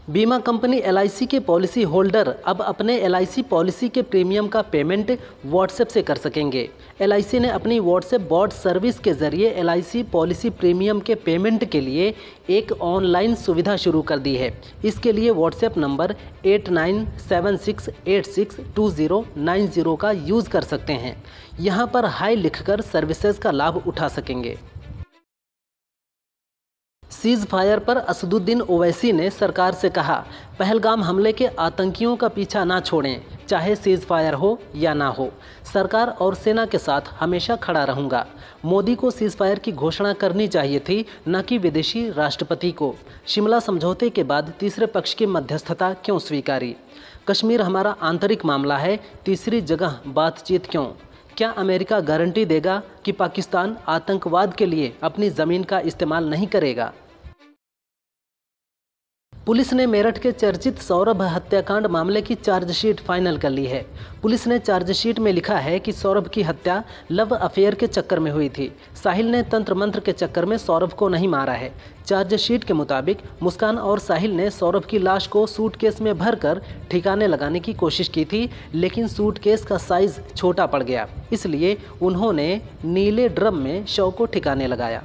बीमा company LIC के policy holder अब अपने एलआईसी पॉलिसी के प्रीमियम का पेमेंट व्हाट्सएप से कर सकेंगे। एलआईसी ने अपनी व्हाट्सएप बॉट सर्विस के जरिए एलआईसी पॉलिसी प्रीमियम के पेमेंट के लिए एक ऑनलाइन सुविधा शुरू कर दी है। इसके लिए व्हाट्सएप नंबर 8976862090 का यूज़ कर सकते हैं। यहाँ पर हाई लिखकर सर्विसेज का लाभ उठा सकेंगे। सीज फायर पर असदुद्दीन ओवैसी ने सरकार से कहा, पहलगाम हमले के आतंकियों का पीछा ना छोड़ें, चाहे सीज फायर हो या ना हो। सरकार और सेना के साथ हमेशा खड़ा रहूंगा। मोदी को सीज फायर की घोषणा करनी चाहिए थी, न कि विदेशी राष्ट्रपति को। शिमला समझौते के बाद तीसरे पक्ष की मध्यस्थता क्यों स्वीकारी? कश्मीर हमारा आंतरिक मामला है, तीसरी जगह बातचीत क्यों? क्या अमेरिका गारंटी देगा कि पाकिस्तान आतंकवाद के लिए अपनी ज़मीन का इस्तेमाल नहीं करेगा? पुलिस ने मेरठ के चर्चित सौरभ हत्याकांड मामले की चार्जशीट फाइनल कर ली है। पुलिस ने चार्जशीट में लिखा है कि सौरभ की हत्या लव अफेयर के चक्कर में हुई थी। साहिल ने तंत्र मंत्र के चक्कर में सौरभ को नहीं मारा है। चार्जशीट के मुताबिक मुस्कान और साहिल ने सौरभ की लाश को सूटकेस में भरकर ठिकाने लगाने की कोशिश की थी, लेकिन सूटकेस का साइज छोटा पड़ गया, इसलिए उन्होंने नीले ड्रम में शव को ठिकाने लगाया।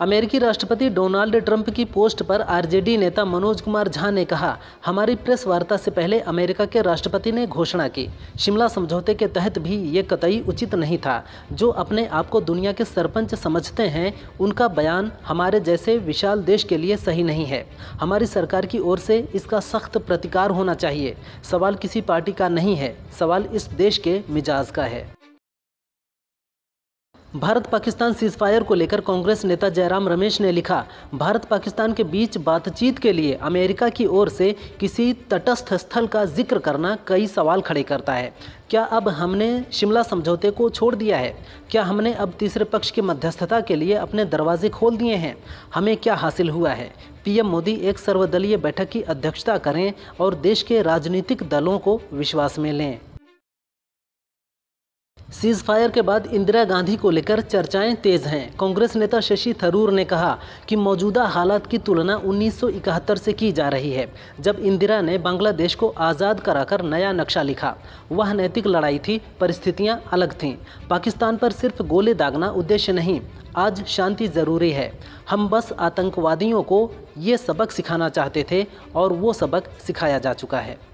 अमेरिकी राष्ट्रपति डोनाल्ड ट्रंप की पोस्ट पर आरजेडी नेता मनोज कुमार झा ने कहा, हमारी प्रेस वार्ता से पहले अमेरिका के राष्ट्रपति ने घोषणा की। शिमला समझौते के तहत भी ये कतई उचित नहीं था। जो अपने आप को दुनिया के सरपंच समझते हैं, उनका बयान हमारे जैसे विशाल देश के लिए सही नहीं है। हमारी सरकार की ओर से इसका सख्त प्रतिकार होना चाहिए। सवाल किसी पार्टी का नहीं है, सवाल इस देश के मिजाज का है। भारत पाकिस्तान सीजफायर को लेकर कांग्रेस नेता जयराम रमेश ने लिखा, भारत पाकिस्तान के बीच बातचीत के लिए अमेरिका की ओर से किसी तटस्थ स्थल का जिक्र करना कई सवाल खड़े करता है। क्या अब हमने शिमला समझौते को छोड़ दिया है? क्या हमने अब तीसरे पक्ष की मध्यस्थता के लिए अपने दरवाजे खोल दिए हैं? हमें क्या हासिल हुआ है? पीएम मोदी एक सर्वदलीय बैठक की अध्यक्षता करें और देश के राजनीतिक दलों को विश्वास में लें। सीज फायर के बाद इंदिरा गांधी को लेकर चर्चाएं तेज हैं। कांग्रेस नेता शशि थरूर ने कहा कि मौजूदा हालात की तुलना 1971 से की जा रही है, जब इंदिरा ने बांग्लादेश को आज़ाद कराकर नया नक्शा लिखा। वह नैतिक लड़ाई थी, परिस्थितियां अलग थीं। पाकिस्तान पर सिर्फ गोले दागना उद्देश्य नहीं, आज शांति ज़रूरी है। हम बस आतंकवादियों को ये सबक सिखाना चाहते थे और वो सबक सिखाया जा चुका है।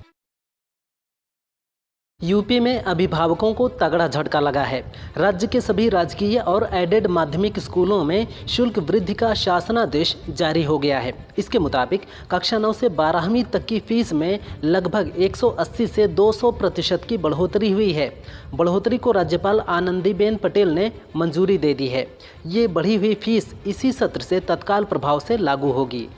यूपी में अभिभावकों को तगड़ा झटका लगा है। राज्य के सभी राजकीय और एडेड माध्यमिक स्कूलों में शुल्क वृद्धि का शासनादेश जारी हो गया है। इसके मुताबिक कक्षा 9 से 12वीं तक की फीस में लगभग 180 से 200% की बढ़ोतरी हुई है। बढ़ोतरी को राज्यपाल आनंदीबेन पटेल ने मंजूरी दे दी है। ये बढ़ी हुई फीस इसी सत्र से तत्काल प्रभाव से लागू होगी।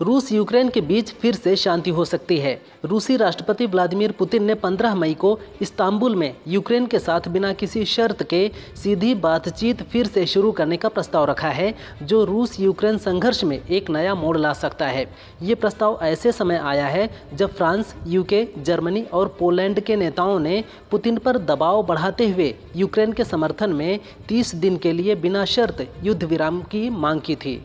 रूस यूक्रेन के बीच फिर से शांति हो सकती है। रूसी राष्ट्रपति व्लादिमीर पुतिन ने 15 मई को इस्तांबुल में यूक्रेन के साथ बिना किसी शर्त के सीधी बातचीत फिर से शुरू करने का प्रस्ताव रखा है, जो रूस यूक्रेन संघर्ष में एक नया मोड़ ला सकता है। ये प्रस्ताव ऐसे समय आया है जब फ्रांस, यूके, जर्मनी और पोलैंड के नेताओं ने पुतिन पर दबाव बढ़ाते हुए यूक्रेन के समर्थन में 30 दिन के लिए बिना शर्त युद्ध विराम की मांग की थी।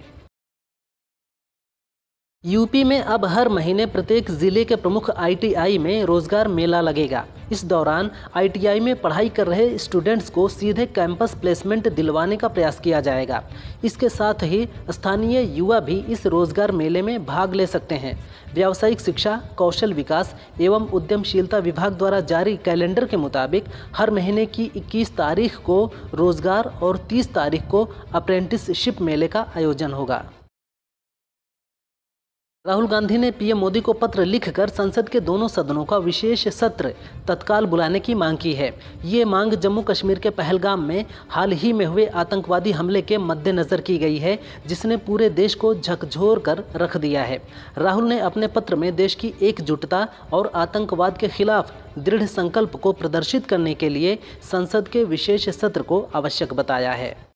यूपी में अब हर महीने प्रत्येक जिले के प्रमुख आईटीआई में रोजगार मेला लगेगा। इस दौरान आईटीआई में पढ़ाई कर रहे स्टूडेंट्स को सीधे कैंपस प्लेसमेंट दिलवाने का प्रयास किया जाएगा। इसके साथ ही स्थानीय युवा भी इस रोजगार मेले में भाग ले सकते हैं। व्यावसायिक शिक्षा, कौशल विकास एवं उद्यमशीलता विभाग द्वारा जारी कैलेंडर के मुताबिक हर महीने की 21 तारीख को रोजगार और 30 तारीख को अप्रेंटिसशिप मेले का आयोजन होगा। राहुल गांधी ने पीएम मोदी को पत्र लिखकर संसद के दोनों सदनों का विशेष सत्र तत्काल बुलाने की मांग की है। ये मांग जम्मू कश्मीर के पहलगाम में हाल ही में हुए आतंकवादी हमले के मद्देनज़र की गई है, जिसने पूरे देश को झकझोर कर रख दिया है। राहुल ने अपने पत्र में देश की एकजुटता और आतंकवाद के खिलाफ दृढ़ संकल्प को प्रदर्शित करने के लिए संसद के विशेष सत्र को आवश्यक बताया है।